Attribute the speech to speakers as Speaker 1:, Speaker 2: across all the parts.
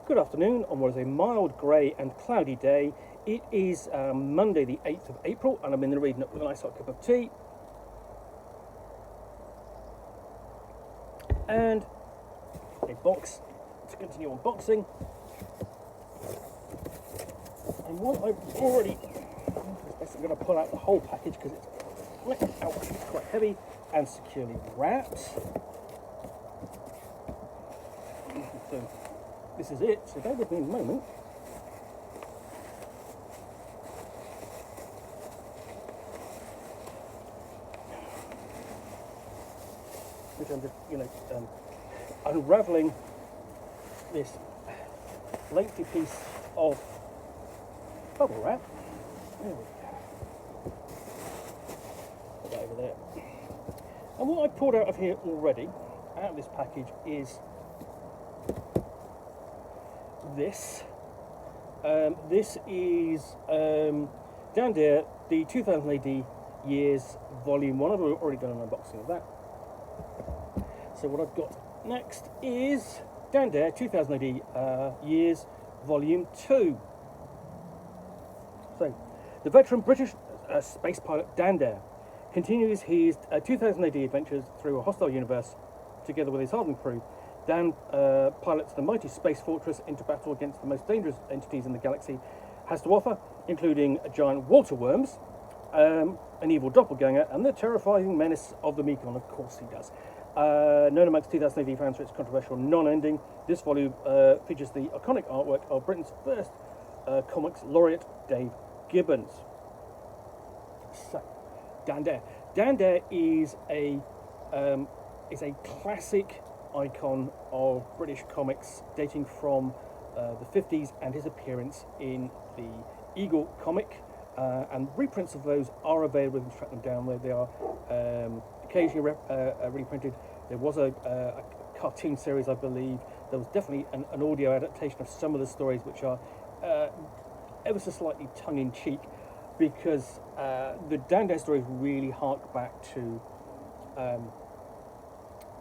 Speaker 1: Good afternoon on what is a mild, grey and cloudy day. It is Monday the 8th of April and I'm in the reading up with a nice hot cup of tea. And a box to continue unboxing. And what I've already... I'm going to pull out the whole package because it's quite heavy and securely wrapped. So this is it, so bear with me a moment. Which I'm just, unravelling this lengthy piece of bubble wrap. There we go. Put that over there. And what I pulled out of here already, out of this package, is this. This is down there, the 2000 AD years volume 1. I've already done an unboxing of that. So what I've got next is down there, 2000 AD years volume 2. So the veteran British space pilot Dan Dare continues his 2000 AD adventures through a hostile universe together with his hardened crew. Dan pilots the mighty space fortress into battle against the most dangerous entities in the galaxy has to offer, including giant water worms, an evil doppelganger, and the terrifying menace of the Mekon. Of course he does. Known amongst 2000 AD fans for its controversial non-ending, this volume features the iconic artwork of Britain's first comics laureate, Dave Gibbons. So, Dan Dare. Dan Dare is a classic icon of British comics dating from the 50s, and his appearance in the Eagle comic, and reprints of those are available. You can track them down where they are occasionally reprinted. There was a cartoon series, I believe. There was definitely an audio adaptation of some of the stories, which are ever so slightly tongue-in-cheek, because the Dan Dare stories really hark back to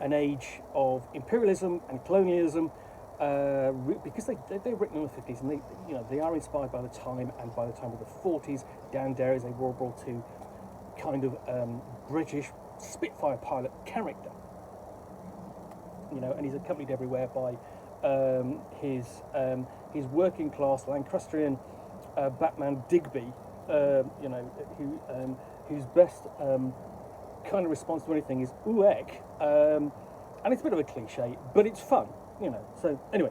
Speaker 1: an age of imperialism and colonialism, because they're written in the 50s, and they are inspired by the time, and by the time of the 40s, Dan Dare is a World War II kind of British Spitfire pilot character, and he's accompanied everywhere by his working class Lancastrian Batman Digby, whose best kind of response to anything is "ooh heck," and it's a bit of a cliche, but it's fun, So anyway,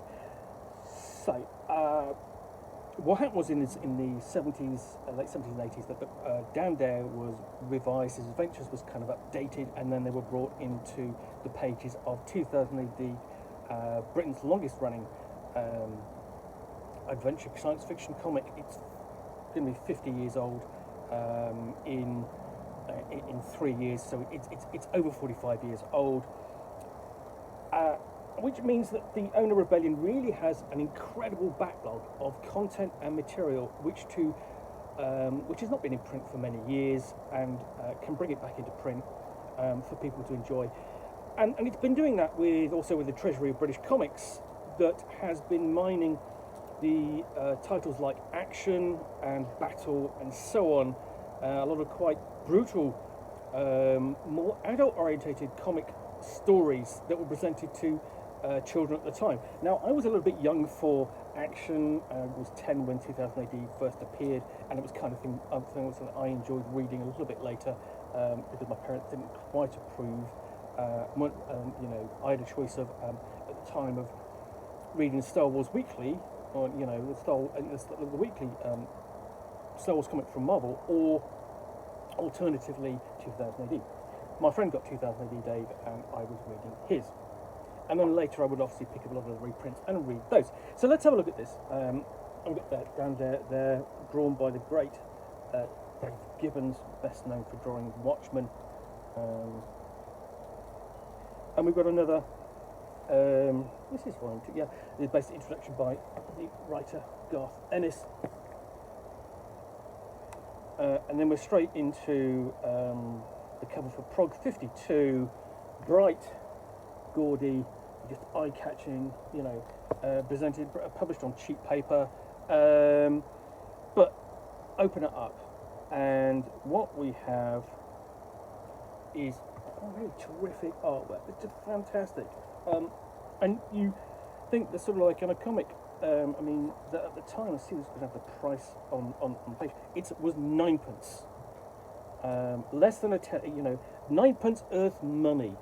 Speaker 1: what happened was in the 70s, late 70s and 80s, that Dan Dare was revised. His adventures was kind of updated, and then they were brought into the pages of 2000 AD, Britain's longest running adventure science fiction comic. It's going to be 50 years old in 3 years, so it's over 45 years old, which means that the Owner Rebellion really has an incredible backlog of content and material, which has not been in print for many years, and can bring it back into print for people to enjoy. And it's been doing that with the Treasury of British Comics, that has been mining the titles like Action and Battle and so on, a lot of quite brutal, more adult-orientated comic stories that were presented to children at the time. Now, I was a little bit young for Action. I was 10 when 2000 AD first appeared, and it was kind of thing that I enjoyed reading a little bit later, because my parents didn't quite approve. I had a choice of at the time of reading Star Wars Weekly, or the weekly Star Wars comic from Marvel, or alternatively 2000 AD. My friend got 2000 AD, Dave, and I was reading his. And then later I would obviously pick up a lot of the reprints and read those. So let's have a look at this. I've got that down there, drawn by the great Dave Gibbons, best known for drawing Watchmen. And we've got another, this is volume 2, yeah, the basic introduction by the writer Garth Ennis. And then we're straight into the cover for Prog 52, bright, gaudy, just eye-catching, presented, published on cheap paper, but open it up, and what we have is really terrific artwork. It's just fantastic, and you think they're sort of like in a comic. I mean, at the time, I see this because I have the price on the page. It was 9p, less than a 9p earth money.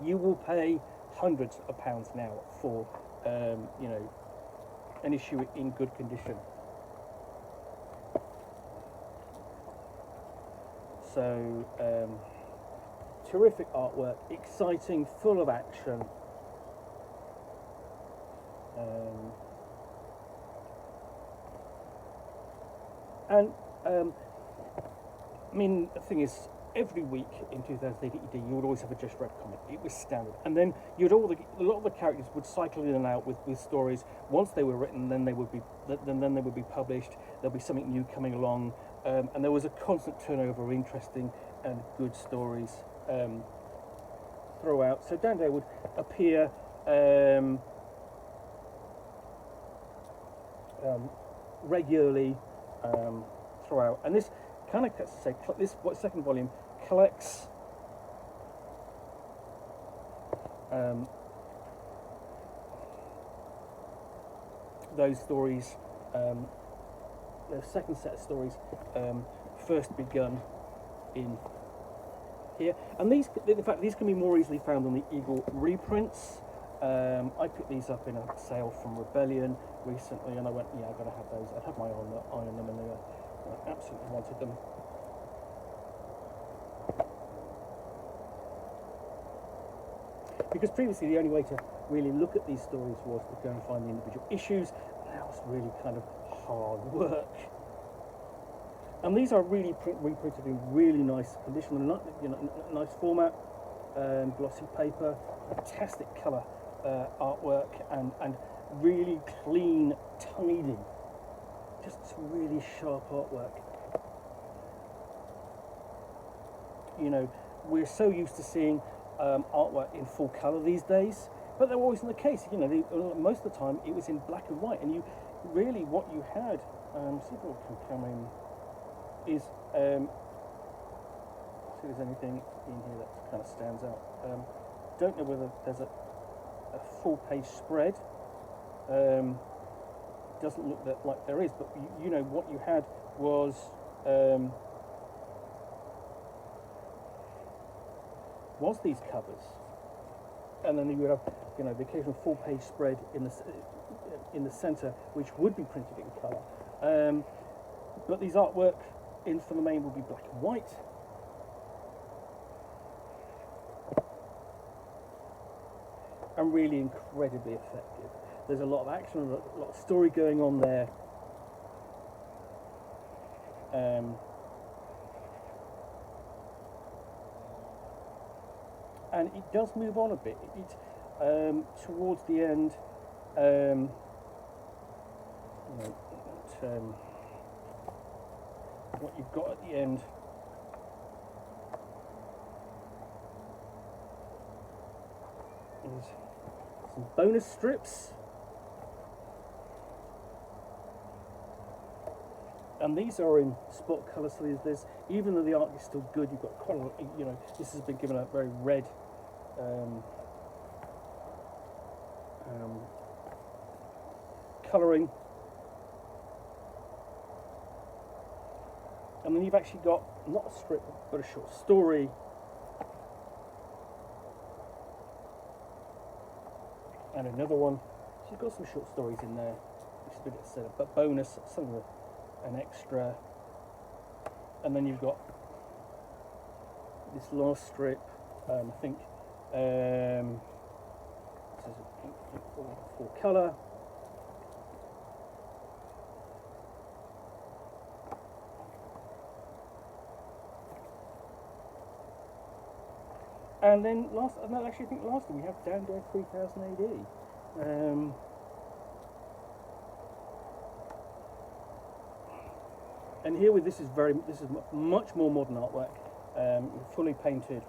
Speaker 1: You will pay hundreds of pounds now for an issue in good condition. So terrific artwork, exciting, full of action. And I mean, the thing is, every week in 2008 ED, you would always have a Just Red comic. It was standard, and then you'd a lot of the characters would cycle in and out with stories. Once they were written, then they would be published. There'll be something new coming along, and there was a constant turnover of interesting and good stories throughout. So Dan Dare would appear regularly throughout, and this kind of, let's say, this second volume collects those stories, the second set of stories first begun in here, and these, in fact, these can be more easily found on the Eagle reprints. I picked these up in a sale from Rebellion recently, and I went, yeah, I've got to have those. I'd have my eye on them, and I absolutely wanted them. Because previously the only way to really look at these stories was to go and find the individual issues. Now it's really kind of hard work. And these are really reprinted in really nice condition, nice format, glossy paper, fantastic colour artwork, and really clean, tidy, just really sharp artwork. You know, we're so used to seeing artwork in full colour these days, but that wasn't the case. You know, most of the time it was in black and white, and you really, what you had, see if it can come in, is see if there's anything in here that kind of stands out. Don't know whether there's a full page spread. Doesn't look like there is, but you know what you had was these covers, and then you would have, you know, the occasional full page spread in the centre, which would be printed in colour. But these artwork for the main will be black and white. And really incredibly effective. There's a lot of action, a lot of story going on there. And it does move on a bit. Towards the end, what you've got at the end is some bonus strips, and these are in spot colour, so there's, even though the art is still good, you've got quite a lot, you know, this has been given a very red colouring, and then you've actually got not a strip but a short story. And another one. So you've got some short stories in there, which is a bit set up, but bonus, some of an extra. And then you've got this last strip, I think, this is a full colour. And then actually I think lastly we have Dan Dare 3000 AD. And here with this is much more modern artwork, fully painted.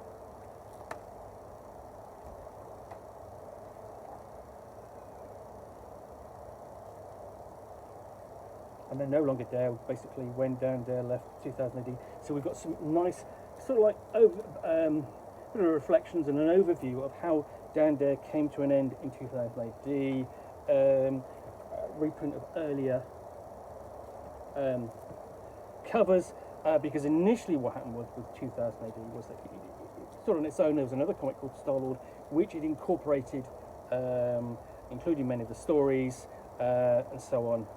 Speaker 1: and they're no longer there. Basically, when Dan Dare left 2000 AD, so we've got some nice sort of like bit of reflections and an overview of how Dan Dare came to an end in 2000 AD. Reprint of earlier covers, because initially what happened with 2000 AD was that it sort of on its own there was another comic called Star-Lord, which it incorporated, including many of the stories and so on.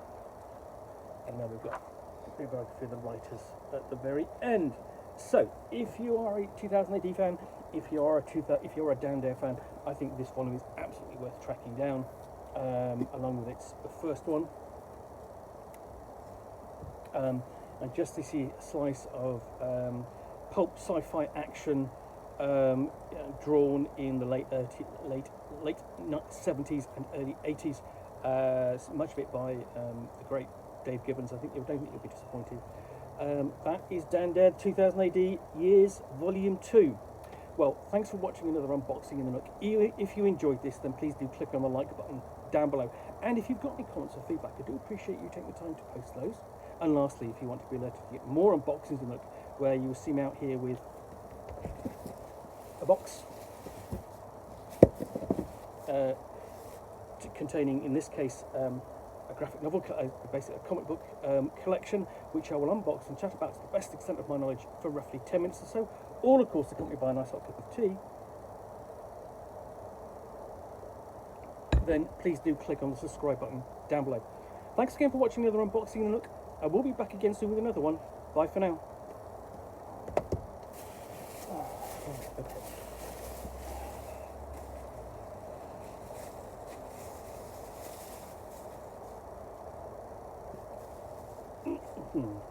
Speaker 1: And then we've got a biography of the writers at the very end. So, if you are a 2000 AD fan, if you are a Dan Dare fan, I think this volume is absolutely worth tracking down, along with the first one. And just to see a slice of pulp sci-fi action drawn in the late 70s and early 80s. Much of it by the great Dave Gibbons. I don't think you'll be disappointed. That is Dan Dare 2000 AD Years Volume 2. Well, thanks for watching another unboxing in the Nook. If you enjoyed this, then please do click on the like button down below. And if you've got any comments or feedback, I do appreciate you taking the time to post those. And lastly, if you want to be alerted to get more unboxings in the Nook, where you will see me out here with a box containing, in this case, a graphic novel, basically a comic book collection, which I will unbox and chat about to the best extent of my knowledge for roughly 10 minutes or so, all of course accompanied by a nice hot cup of tea, then please do click on the subscribe button down below. Thanks again for watching another unboxing in the Nook. I will be back again soon with another one. Bye for now. Okay.